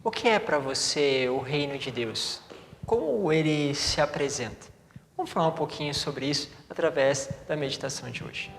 O que é para você o reino de Deus? Como ele se apresenta? Vamos falar um pouquinho sobre isso através da meditação de hoje.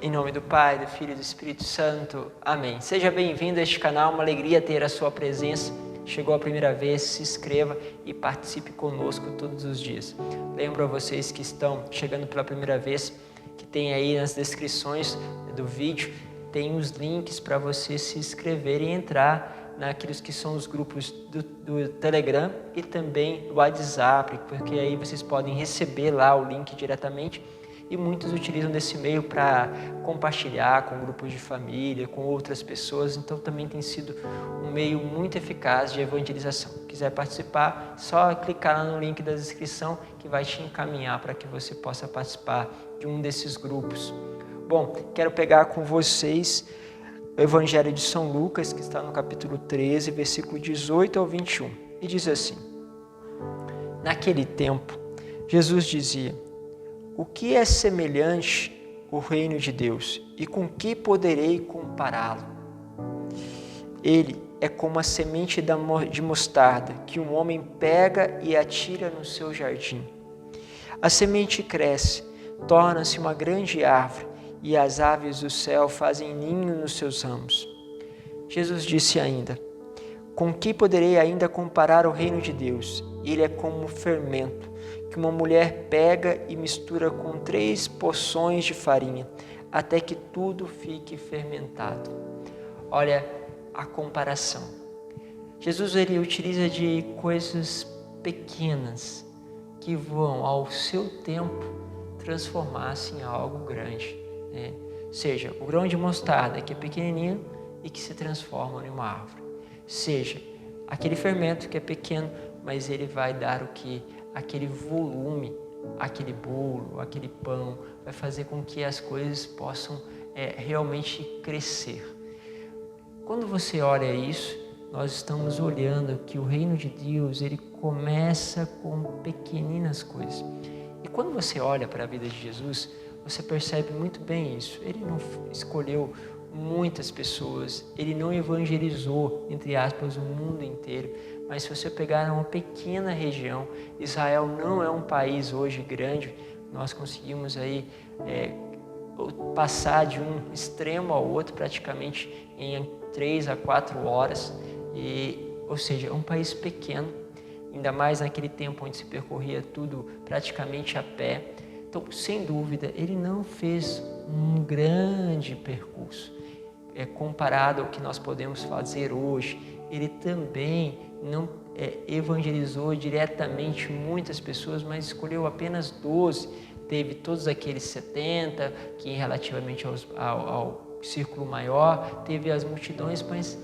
Em nome do Pai, do Filho e do Espírito Santo. Amém. Seja bem-vindo a este canal, uma alegria ter a sua presença. Chegou a primeira vez, se inscreva e participe conosco todos os dias. Lembro a vocês que estão chegando pela primeira vez, que tem aí nas descrições do vídeo, tem os links para você se inscrever e entrar naqueles que são os grupos do Telegram e também do WhatsApp, porque aí vocês podem receber lá o link diretamente. E muitos utilizam desse meio para compartilhar com grupos de família, com outras pessoas. Então também tem sido um meio muito eficaz de evangelização. Se quiser participar, só clicar lá no link da descrição que vai te encaminhar para que você possa participar de um desses grupos. Bom, quero pegar com vocês o Evangelho de São Lucas, que está no capítulo 13, versículo 18 ao 21. E diz assim: Naquele tempo, Jesus dizia: O que é semelhante o reino de Deus e com que poderei compará-lo? Ele é como a semente de mostarda que um homem pega e atira no seu jardim. A semente cresce, torna-se uma grande árvore e as aves do céu fazem ninho nos seus ramos. Jesus disse ainda: Com que poderei ainda comparar o reino de Deus? Ele é como fermento que uma mulher pega e mistura com 3 porções de farinha, até que tudo fique fermentado. Olha a comparação. Jesus ele utiliza de coisas pequenas que vão, ao seu tempo, transformar-se em algo grande. Seja o grão de mostarda, que é pequenininho e que se transforma em uma árvore. Seja aquele fermento que é pequeno, mas ele vai dar o que? Aquele volume, aquele bolo, aquele pão, vai fazer com que as coisas possam realmente crescer. Quando você olha isso, nós estamos olhando que o reino de Deus, ele começa com pequeninas coisas. E quando você olha para a vida de Jesus, você percebe muito bem isso. Ele não escolheu muitas pessoas, ele não evangelizou, entre aspas, o mundo inteiro. Mas se você pegar uma pequena região, Israel não é um país hoje grande, nós conseguimos aí passar de um extremo ao outro praticamente em 3 a 4 horas, ou seja, é um país pequeno, ainda mais naquele tempo onde se percorria tudo praticamente a pé. Então, sem dúvida, ele não fez um grande percurso. Comparado ao que nós podemos fazer hoje, ele também não evangelizou diretamente muitas pessoas, mas escolheu apenas 12. Teve todos aqueles 70, que relativamente ao círculo maior, teve as multidões, mas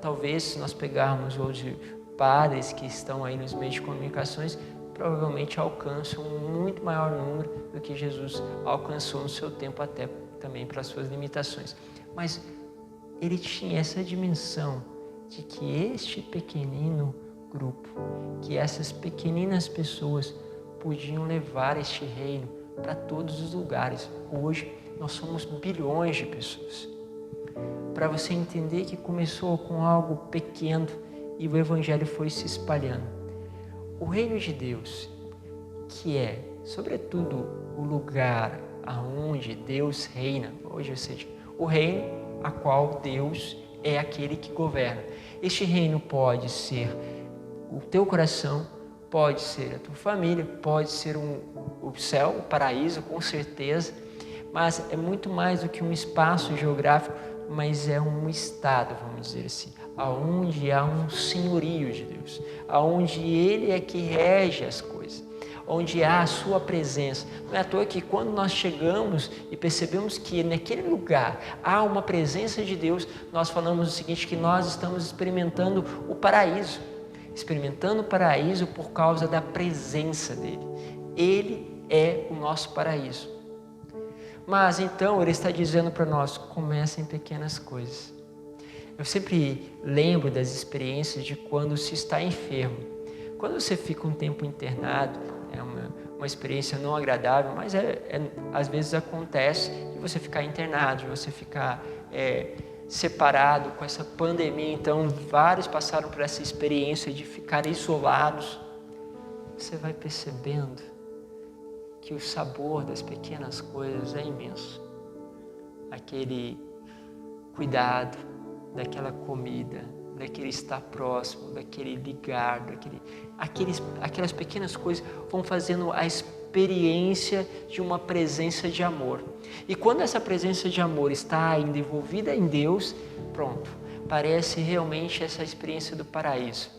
talvez se nós pegarmos hoje padres que estão aí nos meios de comunicações, provavelmente alcançam um muito maior número do que Jesus alcançou no seu tempo, até também para as suas limitações. Mas ele tinha essa dimensão de que este pequenino grupo, que essas pequeninas pessoas podiam levar este reino para todos os lugares. Hoje nós somos bilhões de pessoas. Para você entender que começou com algo pequeno e o evangelho foi se espalhando. O reino de Deus, que é, sobretudo, o lugar aonde Deus reina, hoje, ou seja, o reino a qual Deus é aquele que governa. Este reino pode ser o teu coração, pode ser a tua família, pode ser o céu, o paraíso, com certeza, mas é muito mais do que um espaço geográfico, mas é um estado, vamos dizer assim, aonde há um senhorio de Deus, aonde Ele é que rege as coisas, onde há a sua presença. Não é à toa que quando nós chegamos e percebemos que naquele lugar há uma presença de Deus, nós falamos o seguinte, que nós estamos experimentando o paraíso. Experimentando o paraíso por causa da presença dEle. Ele é o nosso paraíso. Mas então Ele está dizendo para nós, comecem pequenas coisas. Eu sempre lembro das experiências de quando se está enfermo. Quando você fica um tempo internado, é uma experiência não agradável, mas às vezes acontece de você ficar internado, de você ficar separado com essa pandemia. Então, vários passaram por essa experiência de ficar isolados. Você vai percebendo que o sabor das pequenas coisas é imenso. Aquele cuidado, daquela comida, daquele estar próximo, daquele ligar, aquelas pequenas coisas vão fazendo a experiência de uma presença de amor. E quando essa presença de amor está ainda envolvida em Deus, pronto, parece realmente essa experiência do paraíso.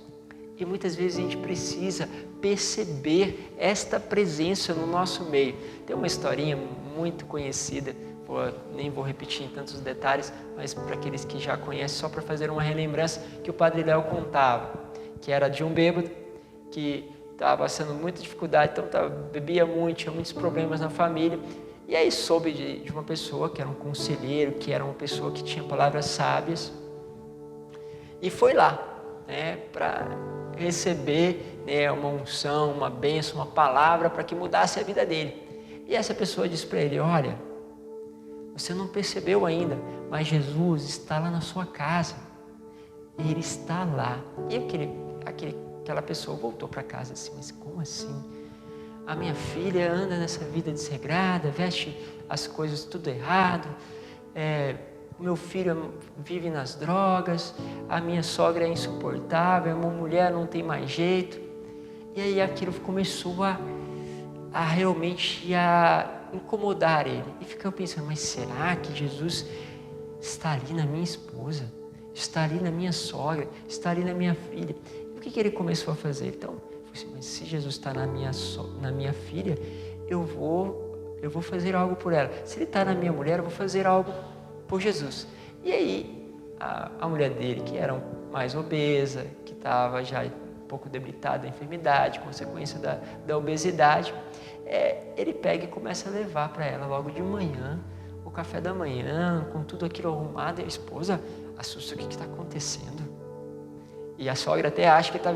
E muitas vezes a gente precisa perceber esta presença no nosso meio. Tem uma historinha muito conhecida, nem vou repetir em tantos detalhes, mas para aqueles que já conhecem, só para fazer uma relembrança, que o Padre Léo contava, que era de um bêbado que estava passando muita dificuldade, então bebia muito, tinha muitos problemas na família, e aí soube de uma pessoa que era um conselheiro, que era uma pessoa que tinha palavras sábias, e foi lá, para receber uma unção, uma bênção, uma palavra para que mudasse a vida dele. E essa pessoa disse para ele: olha, você não percebeu ainda, mas Jesus está lá na sua casa. Ele está lá. E aquela pessoa voltou para casa assim: mas como assim? A minha filha anda nessa vida desregrada, veste as coisas tudo errado, o meu filho vive nas drogas, a minha sogra é insuportável, a minha mulher não tem mais jeito. E aí aquilo começou a realmente incomodar ele. E ficava pensando: mas será que Jesus está ali na minha esposa? Está ali na minha sogra? Está ali na minha filha? E o que ele começou a fazer? Então, mas se Jesus está na minha filha, eu vou fazer algo por ela. Se ele está na minha mulher, eu vou fazer algo por Jesus. E aí, a mulher dele, que era mais obesa, que estava já um pouco debilitada da enfermidade, consequência da obesidade, ele pega e começa a levar para ela logo de manhã, o café da manhã, com tudo aquilo arrumado, e a esposa assusta: o que está acontecendo? E a sogra até acha que está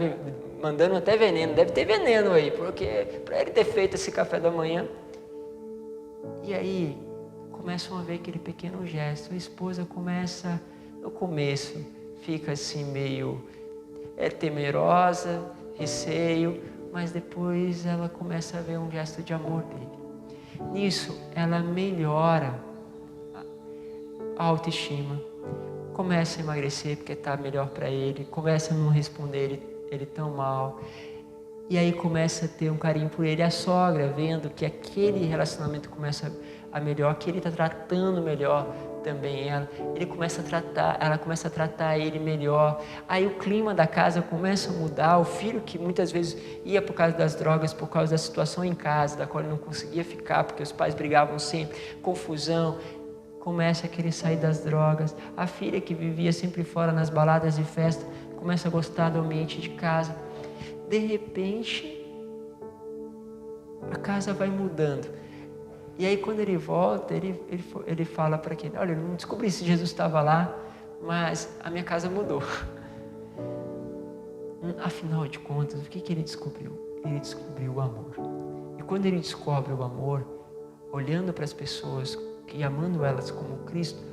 mandando até veneno, deve ter veneno aí, porque para ele ter feito esse café da manhã. E aí começam a ver aquele pequeno gesto. A esposa começa, no começo, fica assim meio temerosa, receio, mas depois ela começa a ver um gesto de amor dele. Nisso, ela melhora a autoestima, começa a emagrecer porque está melhor para ele, começa a não responder ele tão mal, e aí começa a ter um carinho por ele. A sogra, vendo que aquele relacionamento começa a melhor, que ele está tratando melhor também ela começa a tratar ele melhor. Aí o clima da casa começa a mudar. O filho, que muitas vezes ia por causa das drogas, por causa da situação em casa, da qual ele não conseguia ficar, porque os pais brigavam sempre, confusão, começa a querer sair das drogas. A filha, que vivia sempre fora nas baladas e festas, começa a gostar do ambiente de casa. De repente, a casa vai mudando. E aí quando ele volta, ele fala para aquele: olha, eu não descobri se Jesus estava lá, mas a minha casa mudou. Afinal de contas, o que ele descobriu? Ele descobriu o amor. E quando ele descobre o amor, olhando para as pessoas e amando elas como Cristo,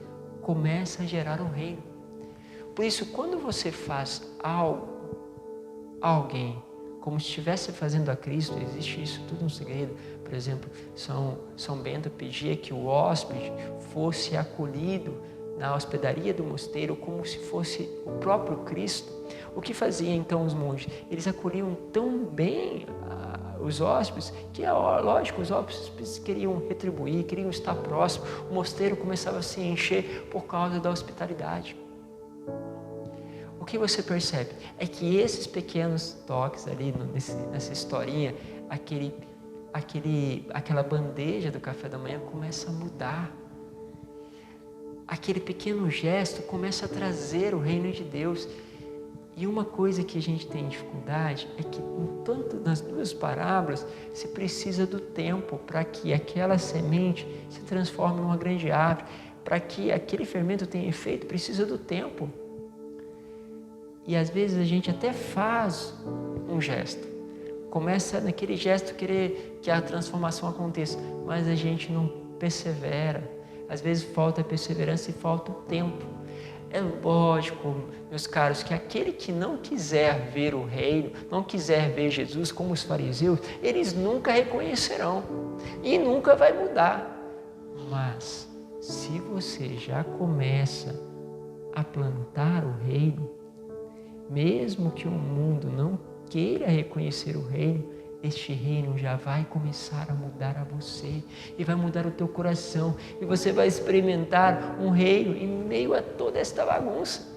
começa a gerar um reino. Por isso, quando você faz algo a alguém como se estivesse fazendo a Cristo, existe isso tudo um segredo. Por exemplo, São Bento pedia que o hóspede fosse acolhido na hospedaria do mosteiro como se fosse o próprio Cristo. O que faziam então os monges? Eles acolhiam tão bem os hóspedes que, lógico, os hóspedes queriam retribuir, queriam estar próximo. O mosteiro começava a se encher por causa da hospitalidade. O que você percebe é que esses pequenos toques ali nessa historinha, aquela bandeja do café da manhã começa a mudar. Aquele pequeno gesto começa a trazer o reino de Deus. E uma coisa que a gente tem dificuldade é que, tanto nas duas parábolas, se precisa do tempo para que aquela semente se transforme numa grande árvore. Para que aquele fermento tenha efeito, precisa do tempo. E às vezes a gente até faz um gesto. Começa naquele gesto querer que a transformação aconteça, mas a gente não persevera. Às vezes falta perseverança e falta o tempo. É lógico, meus caros, que aquele que não quiser ver o reino, não quiser ver Jesus como os fariseus, eles nunca reconhecerão e nunca vai mudar. Mas se você já começa a plantar o reino, mesmo que o mundo não queira reconhecer o reino, este reino já vai começar a mudar a você e vai mudar o teu coração e você vai experimentar um reino em meio a toda esta bagunça.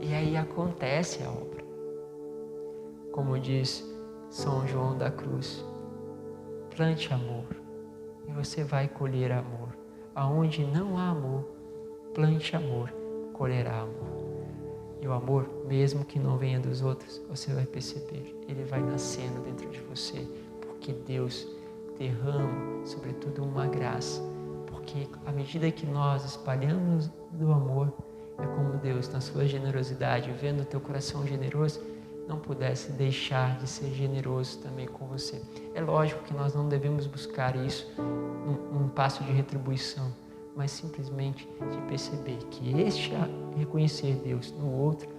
E aí acontece a obra. Como diz São João da Cruz, plante amor e você vai colher amor. Aonde não há amor, plante amor, colherá amor. E o amor, mesmo que não venha dos outros, você vai perceber, ele vai nascendo dentro de você, porque Deus derrama, sobretudo, uma graça. Porque à medida que nós espalhamos do amor, é como Deus, na sua generosidade, vendo o teu coração generoso, não pudesse deixar de ser generoso também com você. É lógico que nós não devemos buscar isso num passo de retribuição, mas simplesmente de perceber que reconhecer Deus no outro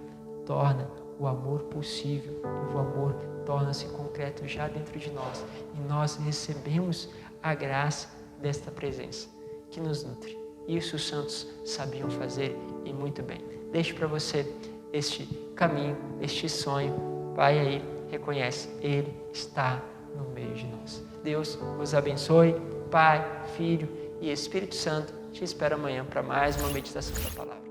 torna o amor possível e o amor torna-se concreto já dentro de nós e nós recebemos a graça desta presença que nos nutre. Isso os santos sabiam fazer e muito bem. Deixo para você este caminho, este sonho. Vai aí, reconhece, Ele está no meio de nós. Deus vos abençoe, Pai, Filho e Espírito Santo. Te espero amanhã para mais uma meditação da palavra.